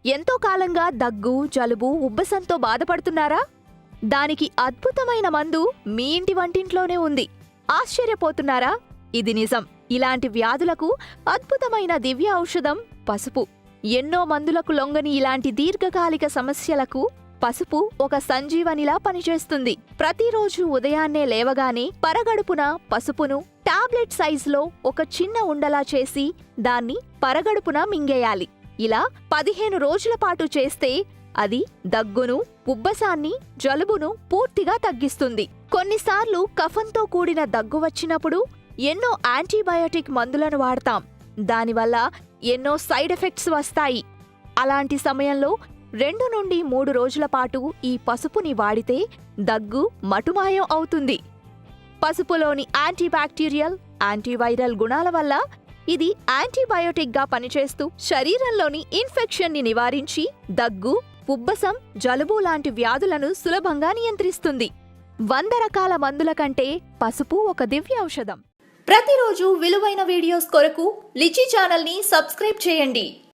ఎంతో కాలంగా దగ్గు, జలుబు, ఉబ్బసంతో బాధపడుతున్నారా? దానికి అద్భుతమైన మందు మీ ఇంటి వంటింట్లోనే ఉంది. ఆశ్చర్యపోతున్నారా? ఇది నిజం. ఇలాంటి వ్యాధులకు అద్భుతమైన దివ్య ఔషధం పసుపు. ఎన్నో మందులకు లొంగని ఇలాంటి దీర్ఘకాలిక సమస్యలకు పసుపు ఒక సంజీవనిలా పనిచేస్తుంది. ప్రతిరోజు ఉదయాన్నే లేవగానే పరగడుపున పసుపును టాబ్లెట్ సైజులో ఒక చిన్న ఉండలా చేసి దాన్ని పరగడుపున మింగేయాలి. ఇలా 15 రోజుల పాటు చేస్తే అది దగ్గును, ఉబ్బసాన్ని, జలుబును పూర్తిగా తగ్గిస్తుంది. కొన్నిసార్లు కఫంతో కూడిన దగ్గు వచ్చినప్పుడు ఎన్నో యాంటీబయాటిక్ మందులను వాడతాం. దానివల్ల ఎన్నో సైడ్ ఎఫెక్ట్స్ వస్తాయి. అలాంటి సమయంలో 2 నుండి 3 రోజుల పాటు ఈ పసుపుని వాడితే దగ్గు మటుమాయం అవుతుంది. పసుపులోని యాంటీబ్యాక్టీరియల్, యాంటీవైరల్ గుణాల వల్ల ఇది యాంటీబయోటిక్గా పనిచేస్తూ శరీరంలోని ఇన్ఫెక్షన్ని నివారించి దగ్గు, ఉబ్బసం, జలుబు లాంటి వ్యాధులను సులభంగా నియంత్రిస్తుంది. 100 రకాల మందుల కంటే పసుపు ఒక దివ్య ఔషధం. ప్రతిరోజు విలువైన వీడియోస్ కొరకు లిచి ఛానల్ని సబ్స్క్రైబ్ చేయండి.